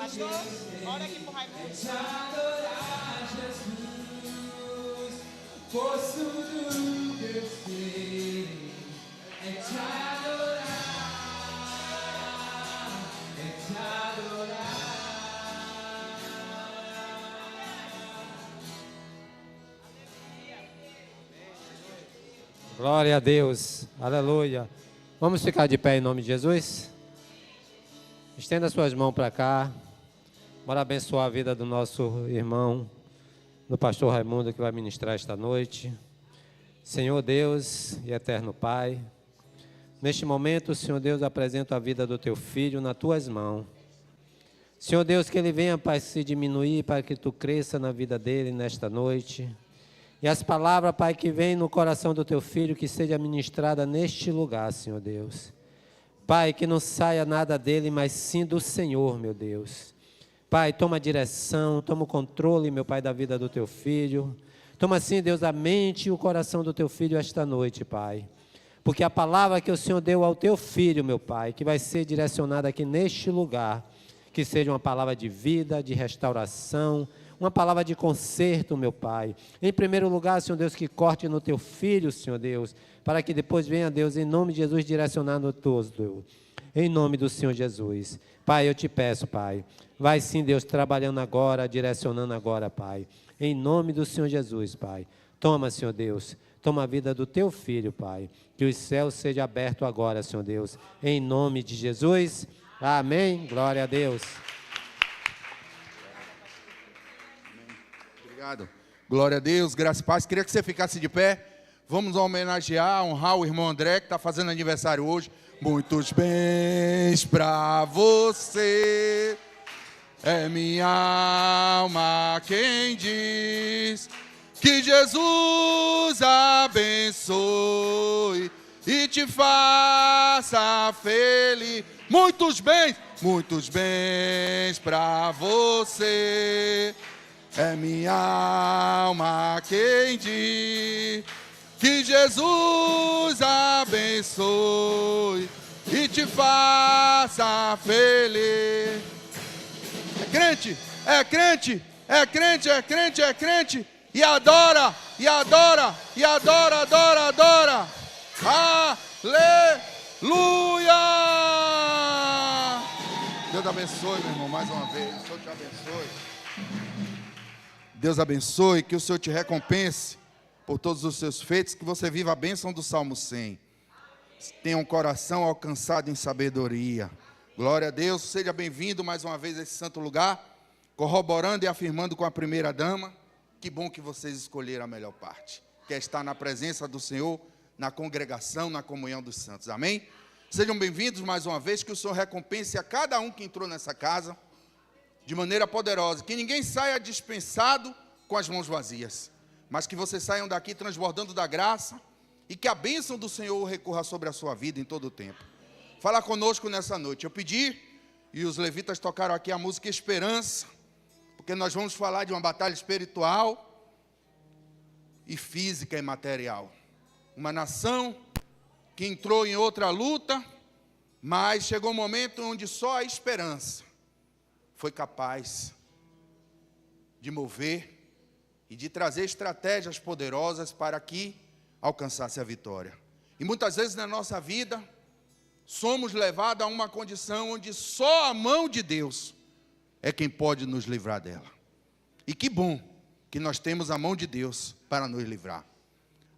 Pastor, ora aqui pro Raimundo. Te adorar, Jesus, pois tudo que eu sei é te adorar, é te adorar. Glória a Deus, aleluia. Vamos ficar de pé em nome de Jesus? Estenda suas mãos para cá. Bora abençoar a vida do nosso irmão, do pastor Raimundo, que vai ministrar esta noite. Senhor Deus e eterno Pai, neste momento, Senhor Deus, apresento a vida do teu filho nas tuas mãos. Senhor Deus, que ele venha, Pai, se diminuir para que tu cresça na vida dele nesta noite. E as palavras, Pai, que vêm no coração do teu filho, que seja ministrada neste lugar, Senhor Deus. Pai, que não saia nada dele, mas sim do Senhor, meu Deus. Pai, toma a direção, toma o controle, meu Pai, da vida do teu filho. Toma, sim, Deus, a mente e o coração do teu filho esta noite, Pai. Porque a palavra que o Senhor deu ao teu filho, meu Pai, que vai ser direcionada aqui neste lugar, que seja uma palavra de vida, de restauração, uma palavra de conserto, meu Pai. Em primeiro lugar, Senhor Deus, que corte no teu filho, Senhor Deus, para que depois venha, Deus, em nome de Jesus, direcionar no todo. Em nome do Senhor Jesus. Pai, eu te peço, Pai, vai sim, Deus, trabalhando agora, direcionando agora, Pai. Em nome do Senhor Jesus, Pai. Toma, Senhor Deus, toma a vida do teu filho, Pai. Que os céus sejam abertos agora, Senhor Deus. Em nome de Jesus. Amém. Glória a Deus. Obrigado. Glória a Deus, graça e paz. Queria que você ficasse de pé. Vamos homenagear, honrar o irmão André, que está fazendo aniversário hoje. Muitos bens para você, é minha alma quem diz que Jesus abençoe e te faça feliz. Muitos bens para você. É minha alma quem diz que Jesus abençoe e te faça feliz. É crente, é crente, é crente, é crente, é crente. E adora, e adora, e adora, adora, adora. Aleluia! Deus abençoe, meu irmão, mais uma vez. O Senhor te abençoe. Deus abençoe, que o Senhor te recompense por todos os seus feitos, que você viva a bênção do Salmo 100. Tenha um coração alcançado em sabedoria. Glória a Deus, seja bem-vindo mais uma vez a esse santo lugar, corroborando e afirmando com a primeira dama. Que bom que vocês escolheram a melhor parte, que é estar na presença do Senhor, na congregação, na comunhão dos santos. Amém? Sejam bem-vindos mais uma vez, que o Senhor recompense a cada um que entrou nessa casa, de maneira poderosa, que ninguém saia dispensado com as mãos vazias, mas que vocês saiam daqui transbordando da graça e que a bênção do Senhor recorra sobre a sua vida em todo o tempo. Fala conosco nessa noite. Eu pedi, e os levitas tocaram aqui a música Esperança, porque nós vamos falar de uma batalha espiritual e física e material. Uma nação que entrou em outra luta, mas chegou um momento onde só a esperança foi capaz de mover e de trazer estratégias poderosas para que alcançasse a vitória. E muitas vezes na nossa vida, somos levados a uma condição onde só a mão de Deus é quem pode nos livrar dela. E que bom que nós temos a mão de Deus para nos livrar.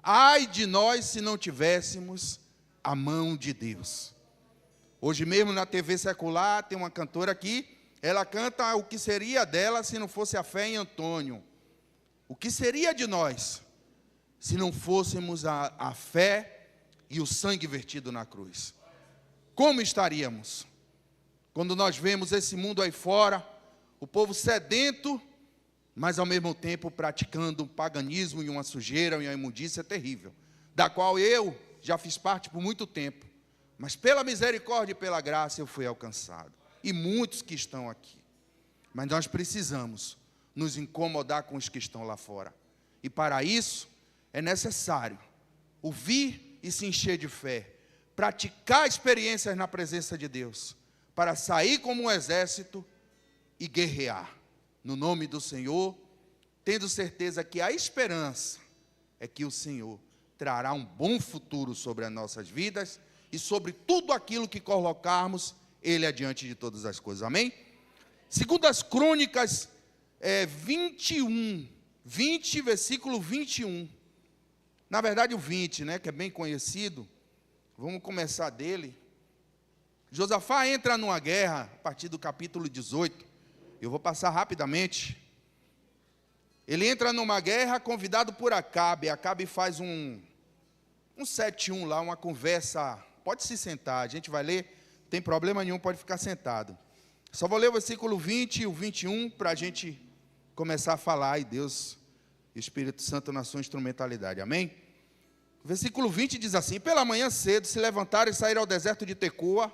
Ai de nós se não tivéssemos a mão de Deus. Hoje mesmo na TV secular tem uma cantora aqui, ela canta o que seria dela se não fosse a fé em Antônio. O que seria de nós se não fôssemos a fé e o sangue vertido na cruz? Como estaríamos? Quando nós vemos esse mundo aí fora, o povo sedento, mas ao mesmo tempo praticando um paganismo e uma sujeira e uma imundícia terrível, da qual eu já fiz parte por muito tempo, mas pela misericórdia e pela graça eu fui alcançado. E muitos que estão aqui. Mas nós precisamos nos incomodar com os que estão lá fora. E para isso é necessário ouvir e se encher de fé, praticar experiências na presença de Deus, para sair como um exército e guerrear no nome do Senhor, tendo certeza que a esperança é que o Senhor trará um bom futuro sobre as nossas vidas e sobre tudo aquilo que colocarmos Ele adiante de todas as coisas, amém? Segundo as Crônicas 20, versículo 21, na verdade o 20, né, que é bem conhecido, vamos começar dele. Josafá entra numa guerra, a partir do capítulo 18, eu vou passar rapidamente. Ele entra numa guerra convidado por Acabe. Acabe faz um 7-1 lá, uma conversa. Pode se sentar, a gente vai ler, não tem problema nenhum, pode ficar sentado. Só vou ler o versículo 20 e o 21 para a gente começar a falar, e Deus, Espírito Santo na sua instrumentalidade, amém? O versículo 20 diz assim: pela manhã cedo se levantaram e saíram ao deserto de Tecoa,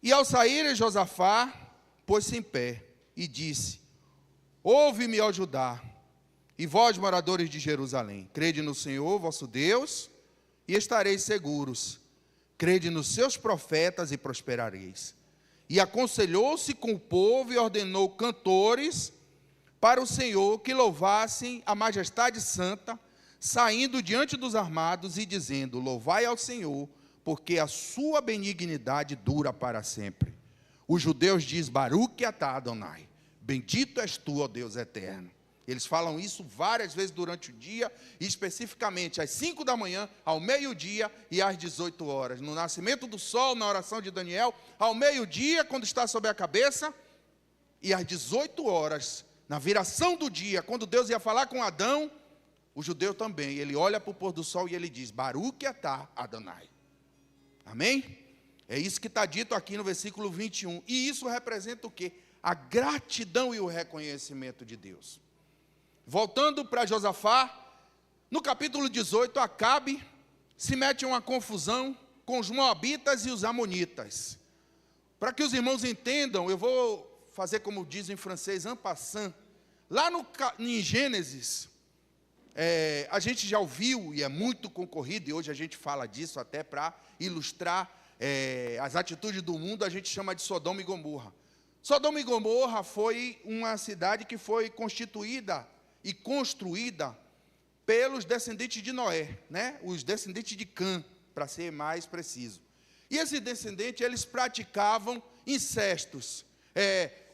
e ao saírem Josafá pôs-se em pé e disse: ouve-me, ó Judá, e vós, moradores de Jerusalém, crede no Senhor, vosso Deus, e estareis seguros. Crede nos seus profetas e prosperareis. E aconselhou-se com o povo e ordenou cantores para o Senhor que louvassem a majestade santa, saindo diante dos armados e dizendo: louvai ao Senhor, porque a sua benignidade dura para sempre. Os judeus dizem: Baruch atah Adonai, bendito és tu, ó Deus eterno. Eles falam isso várias vezes durante o dia, e especificamente às 5 da manhã, ao meio-dia e às 18 horas. No nascimento do sol, na oração de Daniel, ao meio-dia, quando está sobre a cabeça, e às 18 horas, na viração do dia, quando Deus ia falar com Adão, o judeu também, ele olha para o pôr do sol e ele diz: Baruch atah Adonai. Amém? É isso que está dito aqui no versículo 21. E isso representa o quê? A gratidão e o reconhecimento de Deus. Voltando para Josafá, no capítulo 18, Acabe se mete em uma confusão com os moabitas e os amonitas. Para que os irmãos entendam, eu vou fazer como diz em francês, en passant. Lá em Gênesis, a gente já ouviu, e é muito concorrido, e hoje a gente fala disso até para ilustrar as atitudes do mundo, a gente chama de Sodoma e Gomorra. Sodoma e Gomorra foi uma cidade que foi constituída e construída pelos descendentes de Noé, né? Os descendentes de Cã, para ser mais preciso. E esses descendentes, eles praticavam incestos,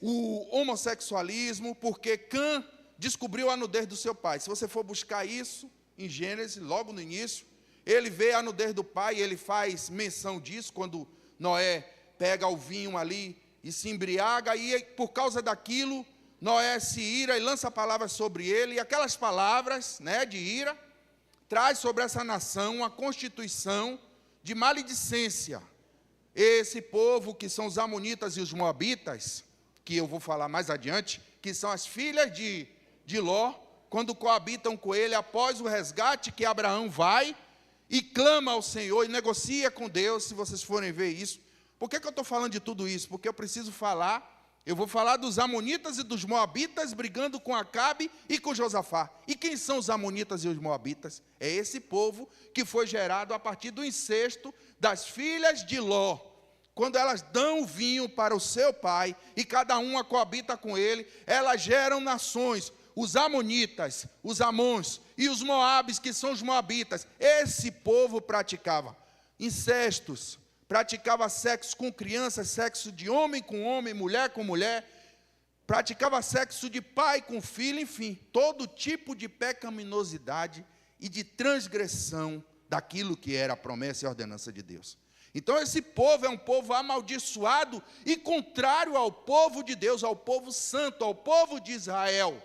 o homossexualismo, porque Cã descobriu a nudez do seu pai. Se você for buscar isso em Gênesis, logo no início, ele vê a nudez do pai, e ele faz menção disso, quando Noé pega o vinho ali e se embriaga, e por causa daquilo, Noé se ira e lança palavras sobre ele, e aquelas palavras, né, de ira, traz sobre essa nação uma constituição de maledicência. Esse povo, que são os amonitas e os moabitas, que eu vou falar mais adiante, que são as filhas de Ló, quando coabitam com ele, após o resgate que Abraão vai, e clama ao Senhor, e negocia com Deus, se vocês forem ver isso. Por que eu estou falando de tudo isso? Porque eu preciso falar. Eu vou falar dos amonitas e dos moabitas brigando com Acabe e com Josafá. E quem são os amonitas e os moabitas? É esse povo que foi gerado a partir do incesto das filhas de Ló. Quando elas dão o vinho para o seu pai e cada uma coabita com ele, elas geram nações. Os amonitas, os amons e os moabes, que são os moabitas. Esse povo praticava incestos, praticava sexo com crianças, sexo de homem com homem, mulher com mulher, praticava sexo de pai com filho, enfim, todo tipo de pecaminosidade e de transgressão daquilo que era a promessa e a ordenança de Deus. Então esse povo é um povo amaldiçoado e contrário ao povo de Deus, ao povo santo, ao povo de Israel.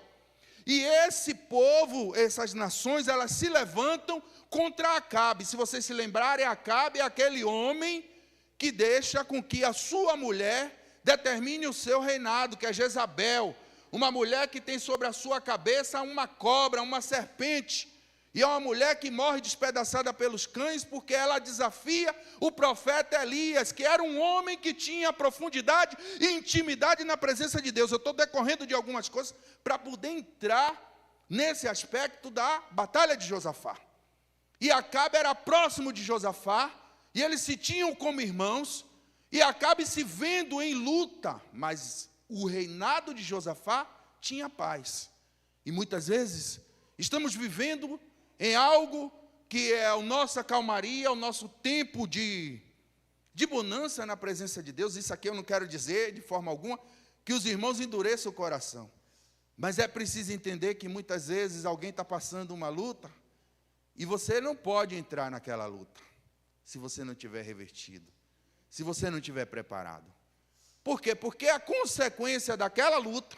E esse povo, essas nações, elas se levantam contra Acabe. Se vocês se lembrarem, Acabe é aquele homem que deixa com que a sua mulher determine o seu reinado, que é Jezabel, uma mulher que tem sobre a sua cabeça uma cobra, uma serpente, e é uma mulher que morre despedaçada pelos cães, porque ela desafia o profeta Elias, que era um homem que tinha profundidade e intimidade na presença de Deus. Eu estou decorrendo de algumas coisas para poder entrar nesse aspecto da batalha de Josafá. E Acabe era próximo de Josafá, e eles se tinham como irmãos, E Acabe se vendo em luta, mas o reinado de Josafá tinha paz. E muitas vezes estamos vivendo em algo que é a nossa calmaria, o nosso tempo de bonança na presença de Deus. Isso aqui eu não quero dizer de forma alguma que os irmãos endureçam o coração. Mas é preciso entender que muitas vezes alguém está passando uma luta e você não pode entrar naquela luta se você não tiver revertido, se você não tiver preparado. Por quê? Porque a consequência daquela luta,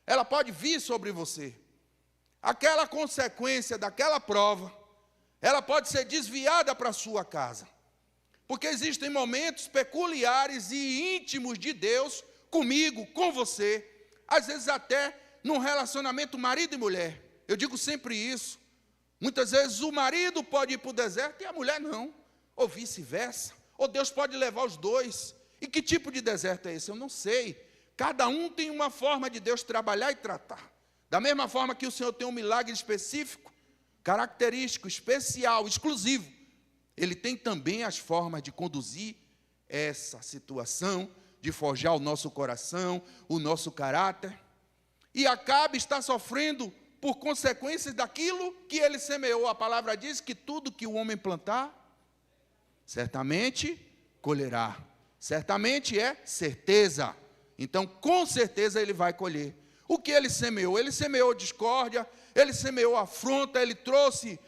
ela pode vir sobre você. Aquela consequência daquela prova, ela pode ser desviada para a sua casa. Porque existem momentos peculiares e íntimos de Deus comigo, com você, às vezes até num relacionamento marido e mulher. Eu digo sempre isso. Muitas vezes o marido pode ir para o deserto e a mulher não, ou vice-versa. Ou Deus pode levar os dois. E que tipo de deserto é esse? Eu não sei. Cada um tem uma forma de Deus trabalhar e tratar. Da mesma forma que o Senhor tem um milagre específico, característico, especial, exclusivo, Ele tem também as formas de conduzir essa situação, de forjar o nosso coração, o nosso caráter. E Acabe está sofrendo por consequências daquilo que ele semeou. A palavra diz que tudo que o homem plantar, certamente colherá. Certamente é certeza. Então, com certeza, ele vai colher. O que ele semeou? Ele semeou discórdia, ele semeou afronta, ele trouxe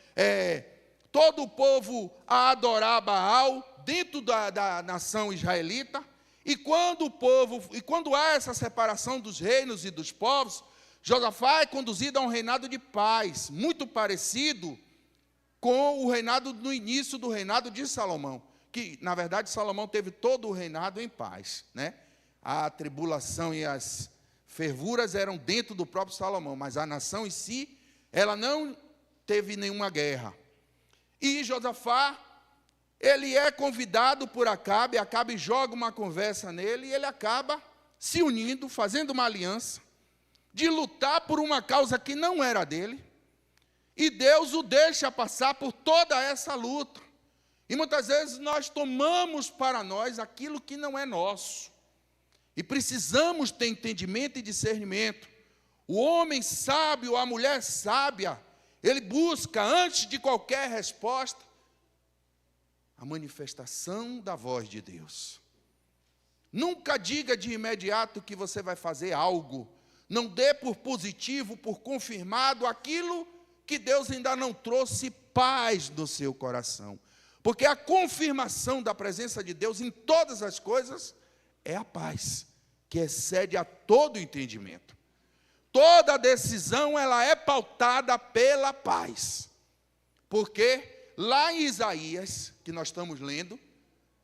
todo o povo a adorar Baal dentro da nação israelita. E quando há essa separação dos reinos e dos povos, Josafá é conduzido a um reinado de paz, muito parecido com o reinado no início do reinado de Salomão, que, na verdade, Salomão teve todo o reinado em paz, né? A tribulação e as fervuras eram dentro do próprio Salomão, mas a nação em si, ela não teve nenhuma guerra. E Josafá, ele é convidado por Acabe, Acabe joga uma conversa nele, e ele acaba se unindo, fazendo uma aliança, de lutar por uma causa que não era dele, e Deus o deixa passar por toda essa luta. E muitas vezes nós tomamos para nós aquilo que não é nosso, e precisamos ter entendimento e discernimento. O homem sábio, a mulher sábia, ele busca, antes de qualquer resposta, a manifestação da voz de Deus. Nunca diga de imediato que você vai fazer algo. Não dê por positivo, por confirmado, aquilo que Deus ainda não trouxe paz no seu coração. Porque a confirmação da presença de Deus em todas as coisas é a paz, que excede a todo entendimento. Toda decisão, ela é pautada pela paz. Porque lá em Isaías, que nós estamos lendo,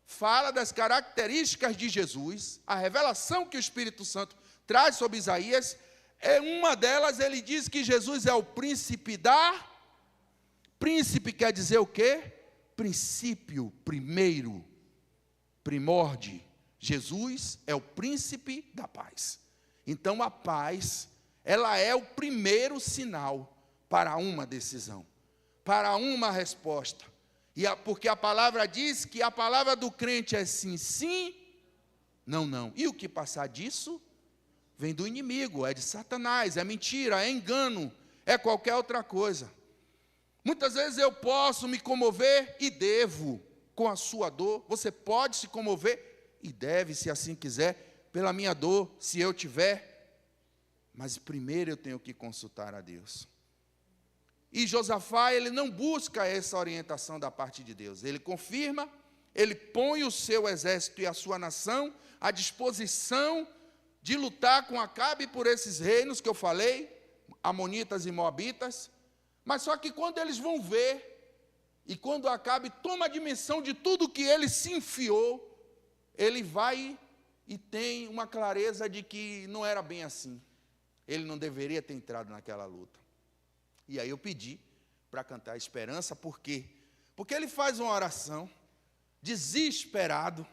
fala das características de Jesus, a revelação que o Espírito Santo traz sobre Isaías, uma delas ele diz que Jesus é o príncipe príncipe quer dizer o quê? Princípio, primeiro, primórdio. Jesus é o príncipe da paz. Então a paz, ela é o primeiro sinal para uma decisão, para uma resposta. Porque a palavra diz que a palavra do crente é sim, sim, não, não. E o que passar disso vem do inimigo, é de Satanás, é mentira, é engano, é qualquer outra coisa. Muitas vezes eu posso me comover e devo com a sua dor. Você pode se comover e deve, se assim quiser, pela minha dor, se eu tiver. Mas primeiro eu tenho que consultar a Deus. E Josafá, ele não busca essa orientação da parte de Deus. Ele confirma, ele põe o seu exército e a sua nação à disposição de lutar com Acabe por esses reinos que eu falei, amonitas e moabitas. Mas só que quando eles vão ver, e quando Acabe toma a dimensão de tudo que ele se enfiou, ele vai e tem uma clareza de que não era bem assim. Ele não deveria ter entrado naquela luta. E aí eu pedi para cantar a esperança, por quê? Porque ele faz uma oração, desesperado,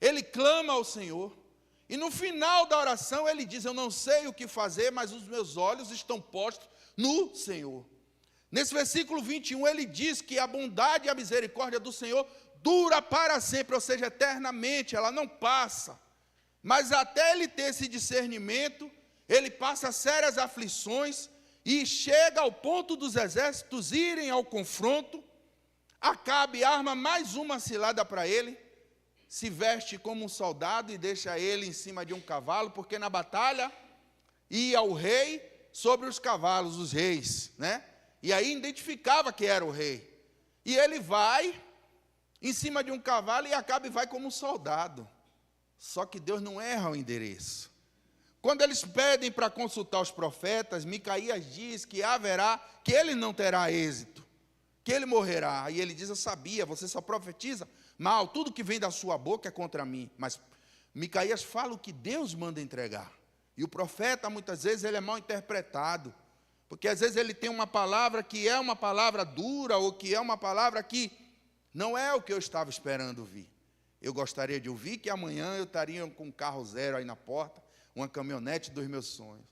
ele clama ao Senhor, e no final da oração ele diz: eu não sei o que fazer, mas os meus olhos estão postos no Senhor. Nesse versículo 21, ele diz que a bondade e a misericórdia do Senhor dura para sempre, ou seja, eternamente, ela não passa. Mas até ele ter esse discernimento, ele passa sérias aflições e chega ao ponto dos exércitos irem ao confronto. Acabe arma mais uma cilada para ele, se veste como um soldado e deixa ele em cima de um cavalo, porque na batalha ia o rei sobre os cavalos, os reis, né? E aí identificava que era o rei. E ele vai em cima de um cavalo e Acabe vai como um soldado. Só que Deus não erra o endereço. Quando eles pedem para consultar os profetas, Micaías diz que ele não terá êxito, que ele morrerá. E ele diz: eu sabia, você só profetiza mal, tudo que vem da sua boca é contra mim. Mas Micaías fala o que Deus manda entregar. E o profeta, muitas vezes, ele é mal interpretado. Porque às vezes ele tem uma palavra que é uma palavra dura, ou que é uma palavra que não é o que eu estava esperando ouvir. Eu gostaria de ouvir que amanhã eu estaria com um carro zero aí na porta, uma caminhonete dos meus sonhos.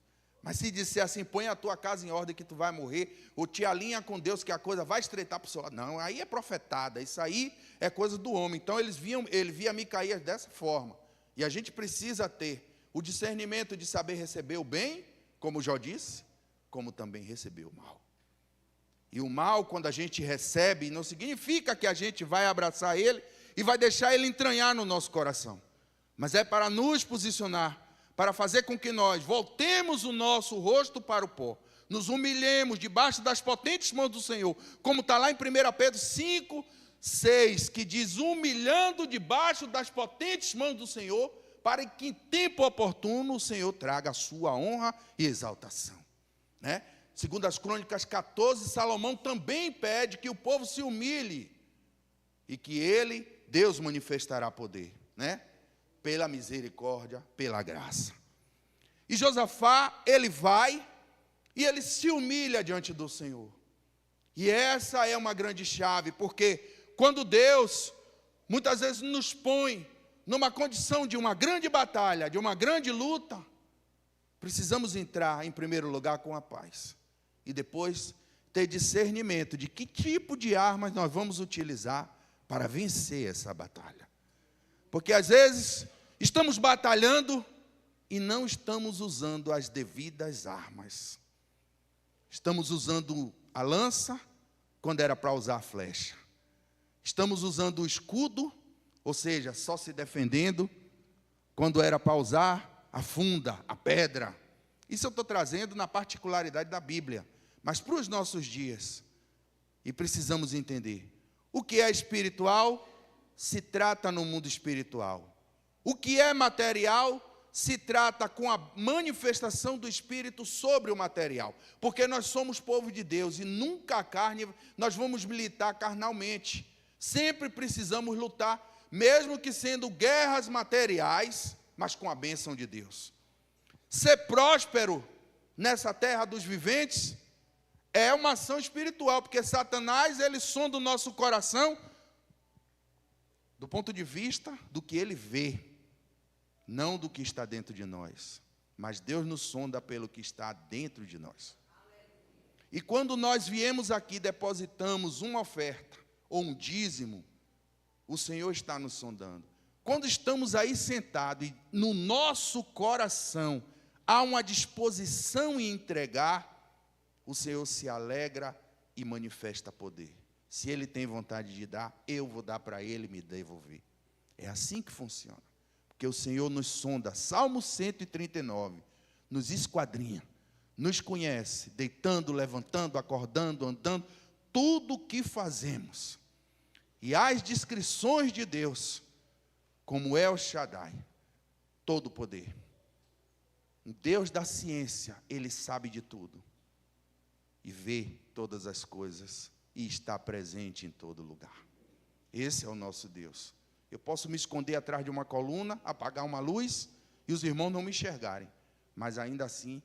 Mas se disser assim: põe a tua casa em ordem que tu vai morrer, ou te alinha com Deus que a coisa vai estreitar para o seu lado. Não, aí é profetada, isso aí é coisa do homem. Então ele via Micaías dessa forma. E a gente precisa ter o discernimento de saber receber o bem, como Jó disse, como também receber o mal. E o mal, quando a gente recebe, não significa que a gente vai abraçar ele e vai deixar ele entranhar no nosso coração. Mas é para nos posicionar, para fazer com que nós voltemos o nosso rosto para o pó, nos humilhemos debaixo das potentes mãos do Senhor, como está lá em 1 Pedro 5, 6, que diz: humilhando debaixo das potentes mãos do Senhor, para que em tempo oportuno o Senhor traga a sua honra e exaltação. Né? Segundo as Crônicas 14, Salomão também pede que o povo se humilhe e que Deus manifestará poder, né? Pela misericórdia, pela graça. E Josafá, ele vai e ele se humilha diante do Senhor. E essa é uma grande chave, porque quando Deus muitas vezes nos põe numa condição de uma grande batalha, de uma grande luta, precisamos entrar em primeiro lugar com a paz. E depois ter discernimento de que tipo de armas nós vamos utilizar para vencer essa batalha. Porque às vezes estamos batalhando e não estamos usando as devidas armas. Estamos usando a lança quando era para usar a flecha. Estamos usando o escudo, ou seja, só se defendendo, quando era para usar a funda, a pedra. Isso eu estou trazendo na particularidade da Bíblia, mas para os nossos dias. E precisamos entender: o que é espiritual se trata no mundo espiritual. O que é material se trata com a manifestação do Espírito sobre o material. Porque nós somos povo de Deus e nunca a carne nós vamos militar carnalmente. Sempre precisamos lutar, mesmo que sendo guerras materiais, mas com a bênção de Deus. Ser próspero nessa terra dos viventes é uma ação espiritual, porque Satanás, ele sonda o nosso coração do ponto de vista do que ele vê, não do que está dentro de nós. Mas Deus nos sonda pelo que está dentro de nós. E quando nós viemos aqui, depositamos uma oferta ou um dízimo, o Senhor está nos sondando. Quando estamos aí sentados e no nosso coração há uma disposição em entregar, o Senhor se alegra e manifesta poder. Se Ele tem vontade de dar, eu vou dar para Ele me devolver. É assim que funciona. Porque o Senhor nos sonda. Salmo 139, nos esquadrinha, nos conhece, deitando, levantando, acordando, andando, tudo o que fazemos. E as descrições de Deus, como El Shaddai, todo o poder. O Deus da ciência, Ele sabe de tudo. E vê todas as coisas. E está presente em todo lugar. Esse é o nosso Deus. Eu posso me esconder atrás de uma coluna, apagar uma luz, e os irmãos não me enxergarem. Mas ainda assim,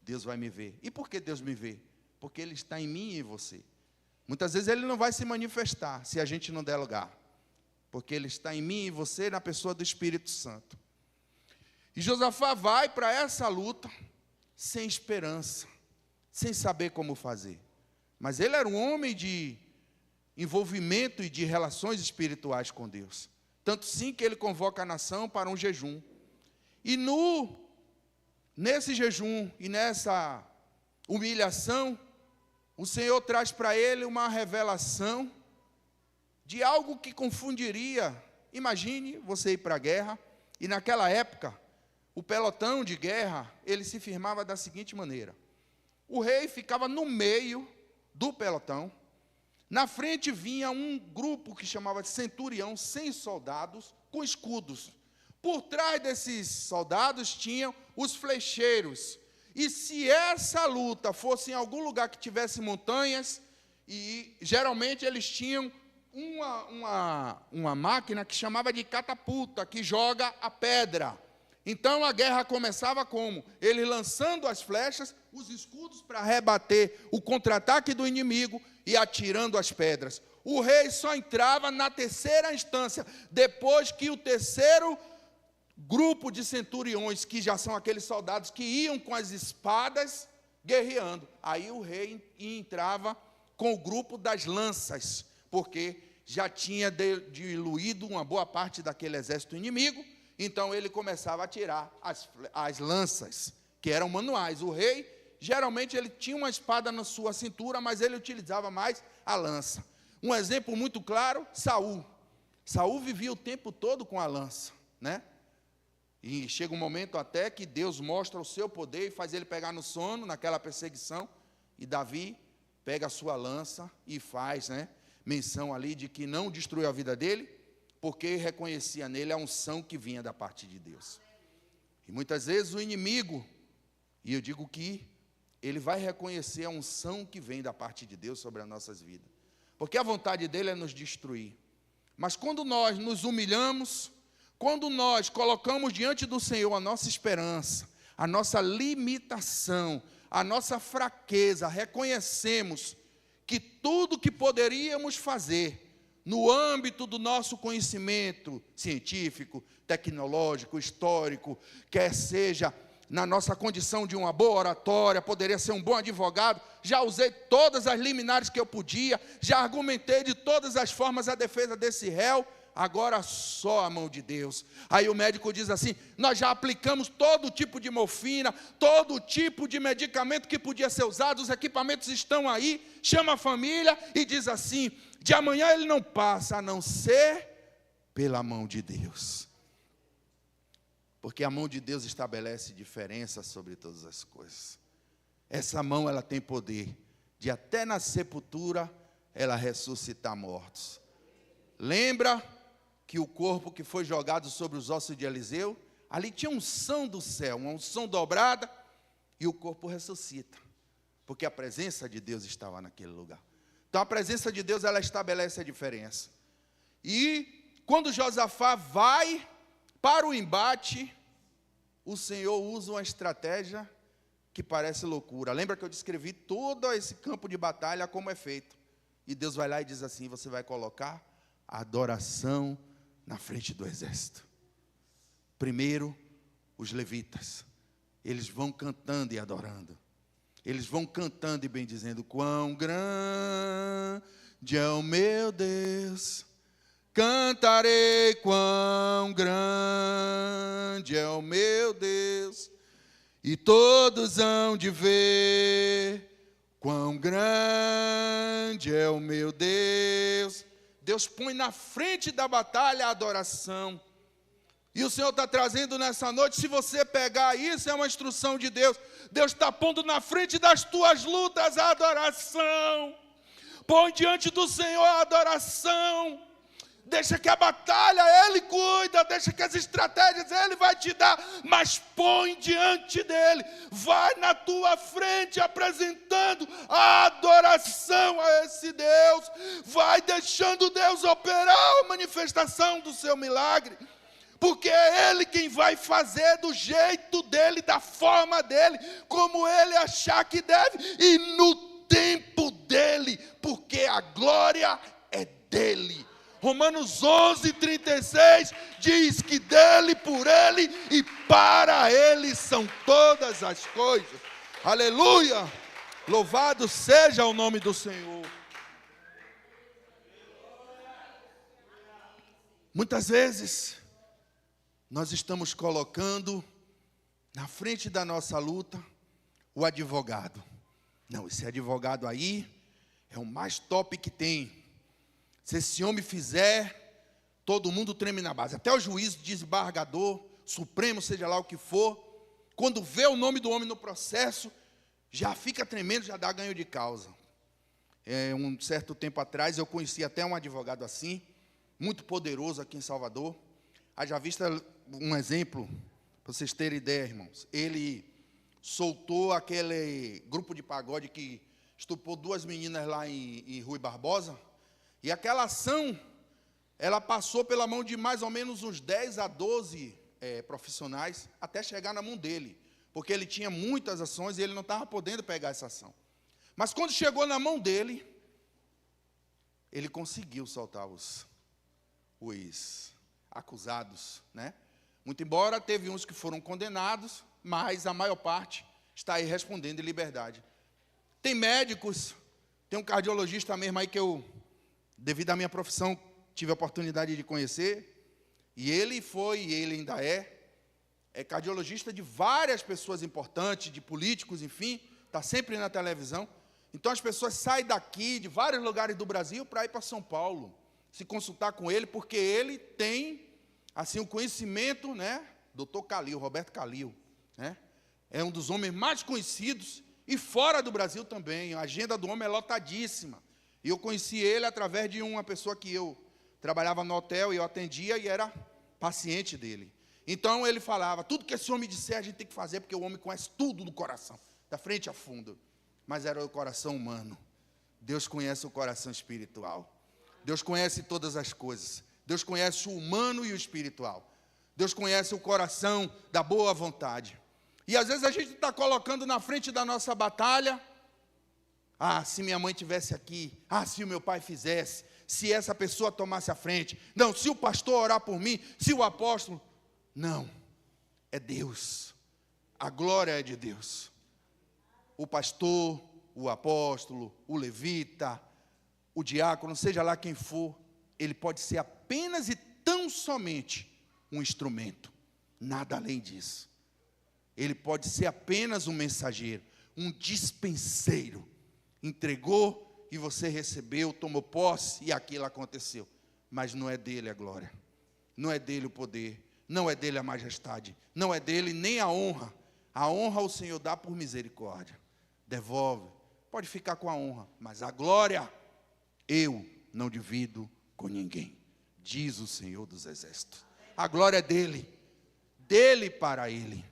Deus vai me ver. E por que Deus me vê? Porque Ele está em mim e em você. Muitas vezes Ele não vai se manifestar, se a gente não der lugar. Porque Ele está em mim e em você, na pessoa do Espírito Santo. E Josafá vai para essa luta, sem esperança, sem saber como fazer. Mas ele era um homem de envolvimento e de relações espirituais com Deus. Tanto sim que ele convoca a nação para um jejum. E nesse jejum e nessa humilhação, o Senhor traz para ele uma revelação de algo que confundiria. Imagine você ir para a guerra, e naquela época, o pelotão de guerra, ele se firmava da seguinte maneira. O rei ficava no meio do pelotão. Na frente vinha um grupo que chamava de centurião, 100 soldados com escudos. Por trás desses soldados tinham os flecheiros. E se essa luta fosse em algum lugar que tivesse montanhas, e geralmente eles tinham uma máquina que chamava de catapulta, que joga a pedra. Então a guerra começava como? Ele lançando as flechas, os escudos para rebater o contra-ataque do inimigo e atirando as pedras. O rei só entrava na terceira instância, depois que o terceiro grupo de centuriões, que já são aqueles soldados que iam com as espadas guerreando. Aí o rei entrava com o grupo das lanças, porque já tinha diluído uma boa parte daquele exército inimigo. Então ele começava a tirar as lanças, que eram manuais. O rei, geralmente, ele tinha uma espada na sua cintura, mas ele utilizava mais a lança. Um exemplo muito claro, Saul. Saul vivia o tempo todo com a lança, né? E chega um momento até que Deus mostra o seu poder e faz ele pegar no sono, naquela perseguição, e Davi pega a sua lança e faz, né, menção ali de que não destruiu a vida dele, porque reconhecia nele a unção que vinha da parte de Deus. E muitas vezes o inimigo, e eu digo que ele vai reconhecer a unção que vem da parte de Deus sobre as nossas vidas, porque a vontade dele é nos destruir. Mas quando nós nos humilhamos, quando nós colocamos diante do Senhor a nossa esperança, a nossa limitação, a nossa fraqueza, reconhecemos que tudo que poderíamos fazer no âmbito do nosso conhecimento científico, tecnológico, histórico, quer seja na nossa condição de uma boa oratória, poderia ser um bom advogado, já usei todas as liminares que eu podia, já argumentei de todas as formas a defesa desse réu, agora só a mão de Deus. Aí o médico diz assim, nós já aplicamos todo tipo de morfina, todo tipo de medicamento que podia ser usado, os equipamentos estão aí, chama a família e diz assim, de amanhã ele não passa, a não ser pela mão de Deus. Porque a mão de Deus estabelece diferença sobre todas as coisas. Essa mão, ela tem poder de até na sepultura, ela ressuscitar mortos. Lembra que o corpo que foi jogado sobre os ossos de Eliseu, ali tinha unção do céu, uma unção dobrada, e o corpo ressuscita, porque a presença de Deus estava naquele lugar. Então a presença de Deus, ela estabelece a diferença. E quando Josafá vai para o embate, o Senhor usa uma estratégia que parece loucura. Lembra que eu descrevi todo esse campo de batalha como é feito. E Deus vai lá e diz assim, você vai colocar a adoração na frente do exército. Primeiro, os levitas. Eles vão cantando e adorando. Eles vão cantando e bendizendo. Quão grande é o meu Deus. Cantarei quão grande é o meu Deus. E todos hão de ver quão grande é o meu Deus. Deus põe na frente da batalha a adoração. E o Senhor está trazendo nessa noite, se você pegar isso, é uma instrução de Deus. Deus está pondo na frente das tuas lutas a adoração. Põe diante do Senhor a adoração. Deixa que a batalha Ele cuida, deixa que as estratégias Ele vai te dar, mas põe diante dEle, vai na tua frente apresentando a adoração a esse Deus, vai deixando Deus operar a manifestação do seu milagre, porque é Ele quem vai fazer do jeito dEle, da forma dEle, como Ele achar que deve, e no tempo dEle, porque a glória é dEle. Romanos 11:36 diz que dele, por ele e para ele são todas as coisas. Aleluia! Louvado seja o nome do Senhor. Muitas vezes, nós estamos colocando na frente da nossa luta o advogado. Não, esse advogado aí é o mais top que tem. Se esse homem fizer, todo mundo treme na base. Até o juiz desembargador, Supremo, seja lá o que for, quando vê o nome do homem no processo, já fica tremendo, já dá ganho de causa. Um certo tempo atrás, eu conheci até um advogado assim, muito poderoso aqui em Salvador. Haja vista um exemplo, para vocês terem ideia, irmãos. Ele soltou aquele grupo de pagode que estuprou 2 meninas lá em Rui Barbosa. E aquela ação, ela passou pela mão de mais ou menos uns 10 a 12 profissionais, até chegar na mão dele. Porque ele tinha muitas ações e ele não estava podendo pegar essa ação. Mas quando chegou na mão dele, ele conseguiu soltar os acusados, né? Muito embora teve uns que foram condenados, mas a maior parte está aí respondendo em liberdade. Tem médicos, tem um cardiologista mesmo aí que eu, devido à minha profissão, tive a oportunidade de conhecer, e ele ainda é cardiologista de várias pessoas importantes, de políticos, enfim, está sempre na televisão. Então as pessoas saem daqui, de vários lugares do Brasil, para ir para São Paulo, se consultar com ele, porque ele tem, assim, o conhecimento, né? Dr. Calil, Roberto Calil, né? É um dos homens mais conhecidos, e fora do Brasil também. A agenda do homem é lotadíssima. E eu conheci ele através de uma pessoa que eu trabalhava no hotel e eu atendia e era paciente dele. Então ele falava, tudo que esse homem disser a gente tem que fazer, porque o homem conhece tudo do coração, da frente a fundo. Mas era o coração humano. Deus conhece o coração espiritual. Deus conhece todas as coisas. Deus conhece o humano e o espiritual. Deus conhece o coração da boa vontade. E às vezes a gente está colocando na frente da nossa batalha, se minha mãe estivesse aqui, se o meu pai fizesse, se essa pessoa tomasse a frente, não, se o pastor orar por mim, se o apóstolo, não, é Deus, a glória é de Deus. O pastor, o apóstolo, o levita, o diácono, seja lá quem for, ele pode ser apenas e tão somente um instrumento, nada além disso. Ele pode ser apenas um mensageiro, um dispenseiro. Entregou e você recebeu, tomou posse e aquilo aconteceu. Mas não é dele a glória, não é dele o poder, não é dele a majestade, não é dele nem a honra. A honra o Senhor dá por misericórdia. Devolve, pode ficar com a honra, mas a glória eu não divido com ninguém, diz o Senhor dos Exércitos. A glória é dele, dele para ele.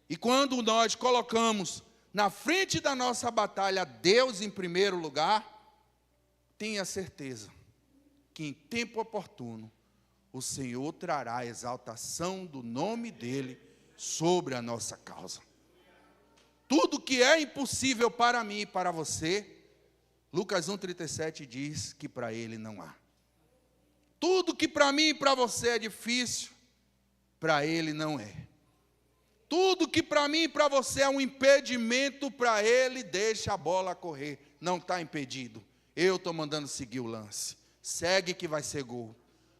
E quando nós colocamos na frente da nossa batalha Deus em primeiro lugar, tenha certeza que em tempo oportuno o Senhor trará a exaltação do nome dele sobre a nossa causa. Tudo que é impossível para mim e para você, Lucas 1,37 diz que para ele não há. Tudo que para mim e para você é difícil, para ele não é. Tudo que para mim e para você é um impedimento, para ele deixa a bola correr. Não está impedido. Eu estou mandando seguir o lance. Segue que vai ser gol.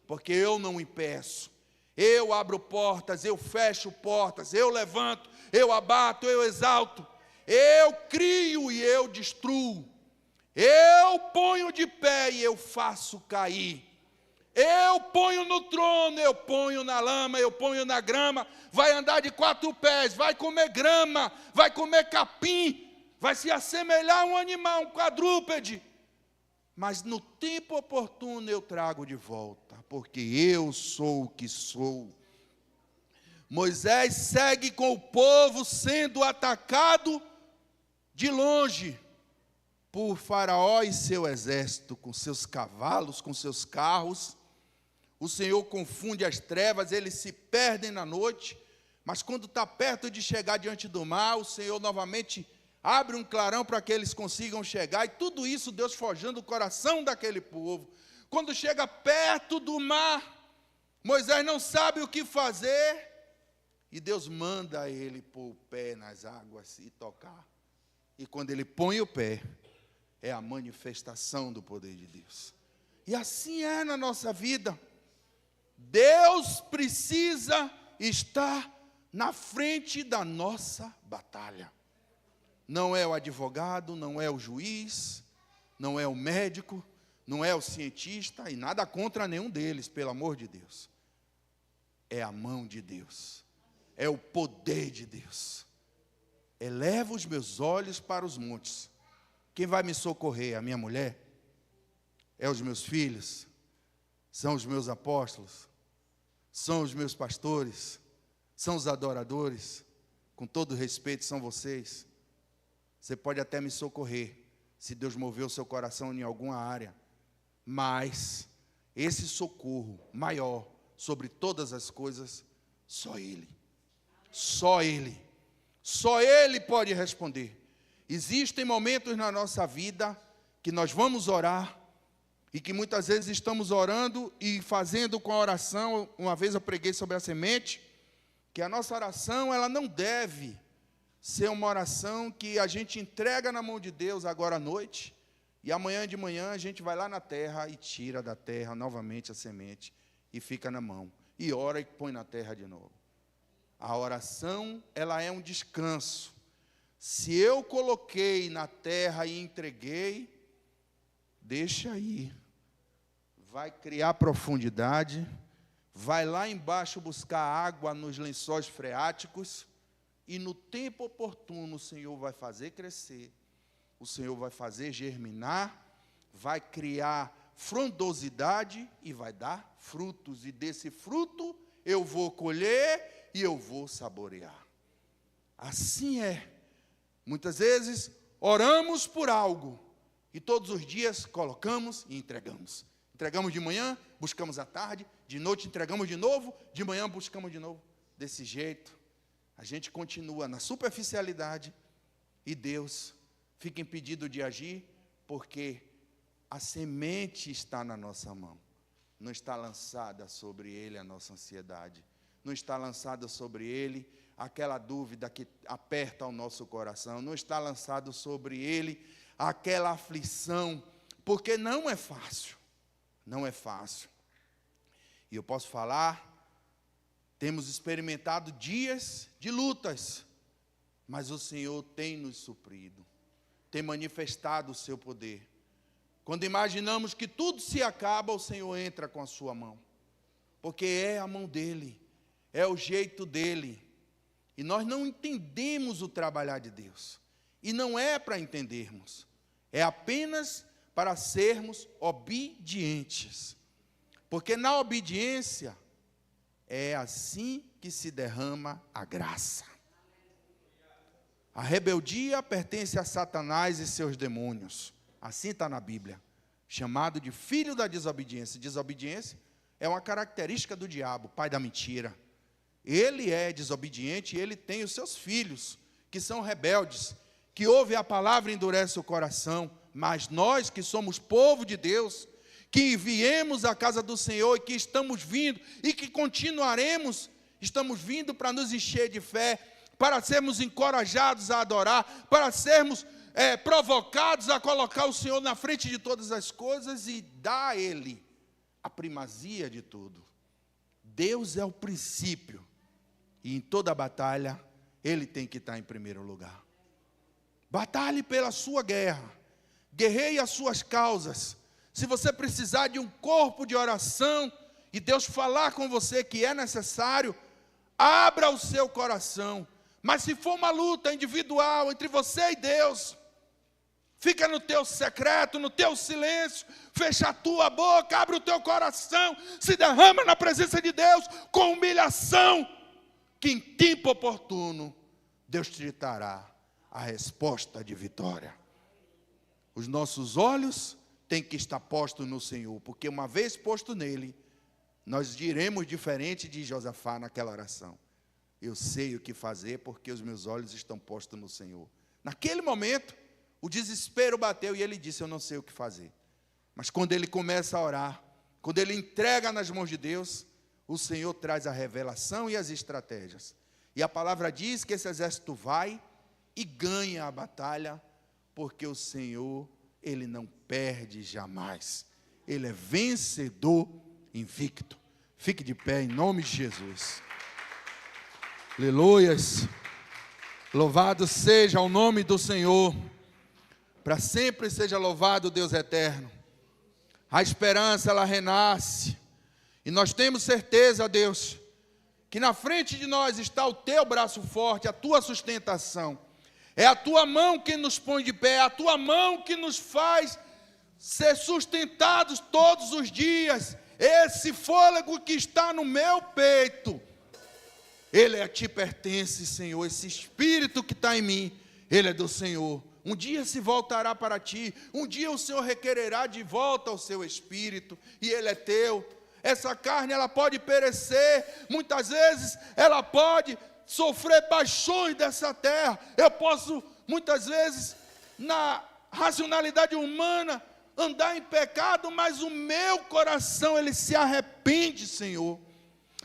Porque eu não impeço. Eu abro portas, eu fecho portas, eu levanto, eu abato, eu exalto. Eu crio e eu destruo. Eu ponho de pé e eu faço cair. Eu ponho no trono, eu ponho na lama, eu ponho na grama. Vai andar de 4 pés, vai comer grama, vai comer capim, vai se assemelhar a um animal, um quadrúpede. Mas no tempo oportuno eu trago de volta, porque eu sou o que sou. Moisés segue com o povo sendo atacado de longe por Faraó e seu exército, com seus cavalos, com seus carros. O Senhor confunde as trevas, eles se perdem na noite, mas quando está perto de chegar diante do mar, o Senhor novamente abre um clarão para que eles consigam chegar, e tudo isso Deus forjando o coração daquele povo. Quando chega perto do mar, Moisés não sabe o que fazer, e Deus manda ele pôr o pé nas águas e tocar. E quando ele põe o pé, é a manifestação do poder de Deus. E assim é na nossa vida. Deus precisa estar na frente da nossa batalha. Não é o advogado, não é o juiz, não é o médico, não é o cientista, e nada contra nenhum deles, pelo amor de Deus. É a mão de Deus, é o poder de Deus. Elevo os meus olhos para os montes. Quem vai me socorrer? A minha mulher? É os meus filhos? São os meus apóstolos? São os meus pastores? São os adoradores? Com todo respeito, são vocês. Você pode até me socorrer, se Deus moveu o seu coração em alguma área. Mas esse socorro maior sobre todas as coisas, só Ele. Só Ele. Só Ele pode responder. Existem momentos na nossa vida que nós vamos orar e que muitas vezes estamos orando e fazendo com a oração. Uma vez eu preguei sobre a semente, que a nossa oração ela não deve ser uma oração que a gente entrega na mão de Deus agora à noite e amanhã de manhã a gente vai lá na terra e tira da terra novamente a semente e fica na mão e ora e põe na terra de novo. A oração, ela é um descanso. Se eu coloquei na terra e entreguei, deixa aí. Vai criar profundidade, vai lá embaixo buscar água nos lençóis freáticos, e no tempo oportuno o Senhor vai fazer crescer, o Senhor vai fazer germinar, vai criar frondosidade e vai dar frutos, e desse fruto eu vou colher e eu vou saborear. Assim é. Muitas vezes oramos por algo e todos os dias colocamos e entregamos. Entregamos de manhã, buscamos à tarde, de noite entregamos de novo, de manhã buscamos de novo. Desse jeito, a gente continua na superficialidade e Deus fica impedido de agir porque a semente está na nossa mão. Não está lançada sobre Ele a nossa ansiedade. Não está lançada sobre Ele aquela dúvida que aperta o nosso coração. Não está lançado sobre Ele aquela aflição, porque não é fácil. Não é fácil. E eu posso falar, temos experimentado dias de lutas, mas o Senhor tem nos suprido, tem manifestado o seu poder. Quando imaginamos que tudo se acaba, o Senhor entra com a sua mão, porque é a mão dEle, é o jeito dEle. E nós não entendemos o trabalhar de Deus, e não é para entendermos, é apenas para sermos obedientes, porque na obediência é assim que se derrama a graça. A rebeldia pertence a Satanás e seus demônios, assim está na Bíblia, chamado de filho da desobediência. Desobediência é uma característica do diabo, pai da mentira. Ele é desobediente e ele tem os seus filhos, que são rebeldes, que ouvem a palavra e endurecem o coração. Mas nós que somos povo de Deus, que viemos à casa do Senhor e que estamos vindo e que continuaremos, estamos vindo para nos encher de fé, para sermos encorajados a adorar, para sermos provocados a colocar o Senhor na frente de todas as coisas e dar a Ele a primazia de tudo. Deus é o princípio e em toda batalha Ele tem que estar em primeiro lugar. Batalhe pela sua guerra. Guerreie as suas causas. Se você precisar de um corpo de oração e Deus falar com você que é necessário, abra o seu coração. Mas se for uma luta individual entre você e Deus, fica no teu secreto, no teu silêncio, fecha a tua boca, abre o teu coração, se derrama na presença de Deus com humilhação, que em tempo oportuno Deus te dará a resposta de vitória. Os nossos olhos têm que estar postos no Senhor, porque uma vez posto nele, nós diremos diferente de Josafá naquela oração. Eu sei o que fazer, porque os meus olhos estão postos no Senhor. Naquele momento, o desespero bateu e ele disse, eu não sei o que fazer. Mas quando ele começa a orar, quando ele entrega nas mãos de Deus, o Senhor traz a revelação e as estratégias. E a palavra diz que esse exército vai e ganha a batalha porque o Senhor, Ele não perde jamais. Ele é vencedor invicto. Fique de pé em nome de Jesus. Aleluias. Louvado seja o nome do Senhor. Para sempre seja louvado o Deus eterno. A esperança, ela renasce. E nós temos certeza, Deus, que na frente de nós está o teu braço forte, a tua sustentação. É a tua mão que nos põe de pé, é a tua mão que nos faz ser sustentados todos os dias. Esse fôlego que está no meu peito, ele a ti pertence, Senhor. Esse espírito que está em mim, ele é do Senhor. Um dia se voltará para ti, um dia o Senhor requererá de volta o seu espírito, e ele é teu. Essa carne, ela pode perecer, muitas vezes ela pode sofrer paixões dessa terra. Eu posso, muitas vezes, na racionalidade humana, andar em pecado, mas o meu coração, ele se arrepende, Senhor,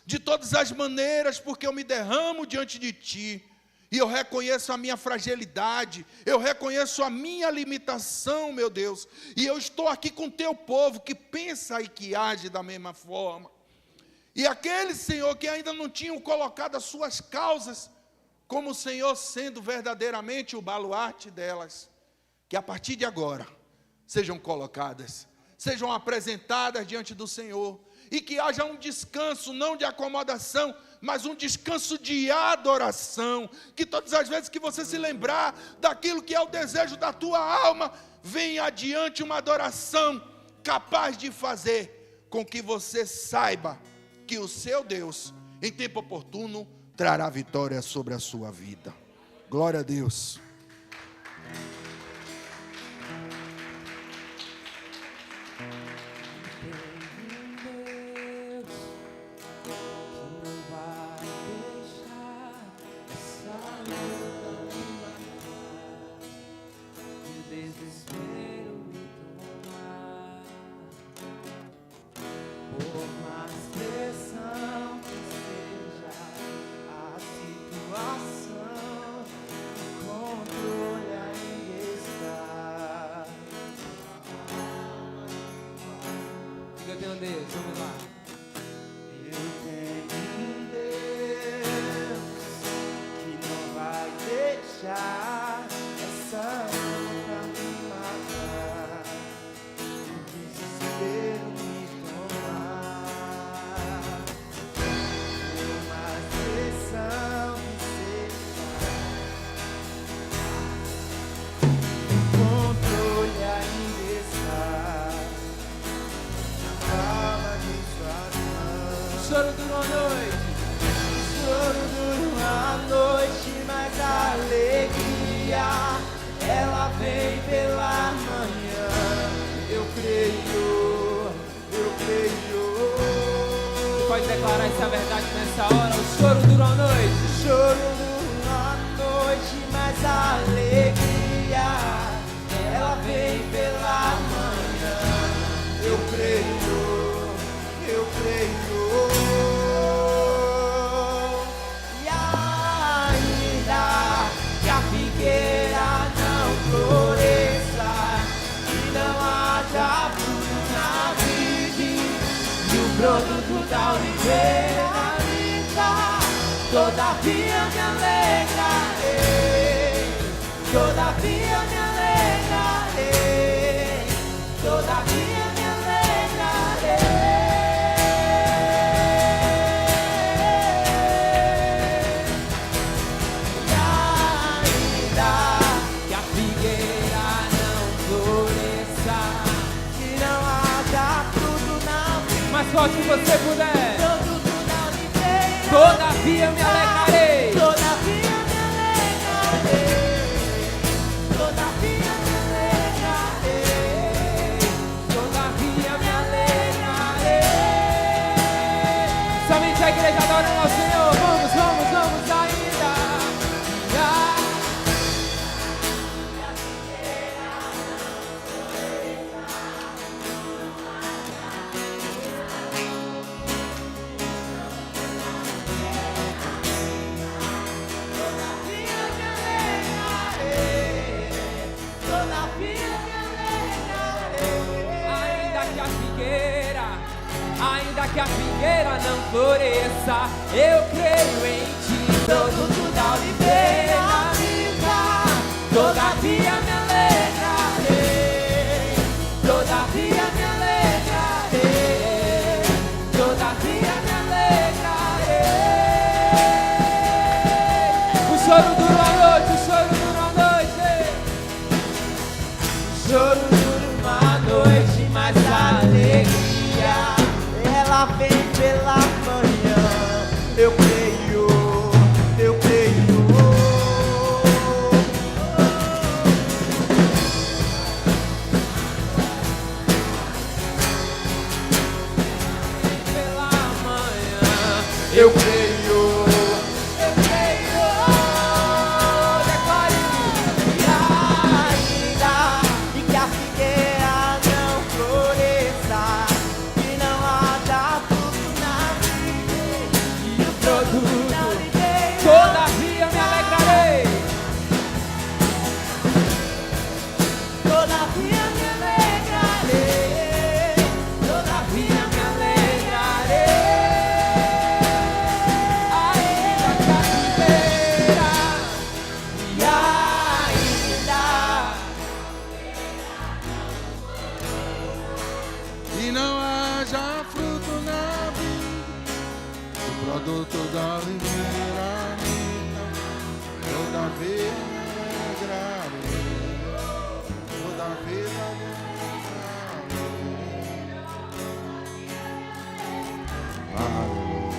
de todas as maneiras, porque eu me derramo diante de ti, e eu reconheço a minha fragilidade, eu reconheço a minha limitação, meu Deus, e eu estou aqui com o teu povo, que pensa e que age da mesma forma. E aqueles, Senhor, que ainda não tinham colocado as suas causas, como o Senhor sendo verdadeiramente o baluarte delas, que a partir de agora, sejam colocadas, sejam apresentadas diante do Senhor, e que haja um descanso, não de acomodação, mas um descanso de adoração, que todas as vezes que você se lembrar daquilo que é o desejo da tua alma, venha adiante uma adoração capaz de fazer com que você saiba que o seu Deus, em tempo oportuno, trará vitória sobre a sua vida. Glória a Deus. Deus, vamos lá. Eu tenho um Deus que não vai deixar essa luta me matar, o desespero me tomar, uma pressão que seja, o controle ainda está. O choro dura uma noite. O choro dura uma noite, mas a alegria, ela vem pela manhã. Eu creio, eu creio. Você pode declarar essa verdade nessa hora. O choro dura uma noite. O choro dura uma noite, mas a alegria, ela vem pela manhã. Eu creio, eu creio. E ainda que a figueira não floresça e não haja fruto na vide, e o broto da oliveira linda, todavia me alegrarei, todavia me alegrarei, todavia me alegrarei. Mais forte que você puder. Todavia me alegrarei. Todavia me alegrarei. Todavia me alegrarei. Todavia me alegrarei. Somente a igreja adora ao Senhor. Vamos, vamos, vamos ainda. floresça. Eu creio em ti, produto da oliveira viva. Todavia me alegrarei, todavia me alegrarei, todavia me alegrarei. O choro dura a noite, o choro dura a noite. O choro dura uma noite, mas a alegria ela vem pela manhã. Eu creio, eu creio. pela manhã. Eu creio. E que a figueira não floresça, que não haja fruto na videira, E o produto, na videira. todavia me alegrarei. Todavia me alegrarei, Todavia me alegrarei. Ainda que a figueira e ainda E não haja fruto na vida, o produto da oliveira minha, todavia me alegrarei, todavia me alegrarei. Aleluia.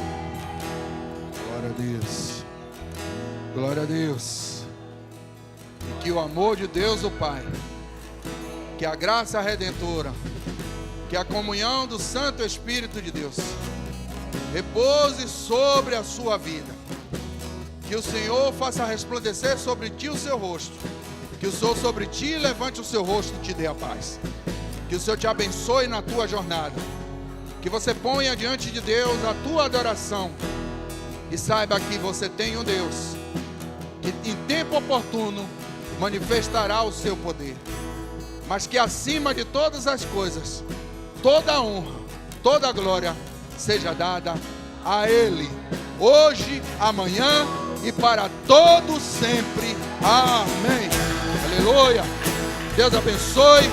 Glória a Deus. Glória a Deus. E que o amor de Deus, o Pai, que a graça redentora, que a comunhão do Santo Espírito de Deus repouse sobre a sua vida. Que o Senhor faça resplandecer sobre ti o seu rosto. Que o Senhor sobre ti levante o seu rosto e te dê a paz. Que o Senhor te abençoe na tua jornada. Que você ponha diante de Deus a tua adoração. E saiba que você tem um Deus que em tempo oportuno manifestará o seu poder. Mas que acima de todas as coisas, toda a honra, toda a glória seja dada a Ele, hoje, amanhã e para todo sempre. Amém. Aleluia. Deus abençoe.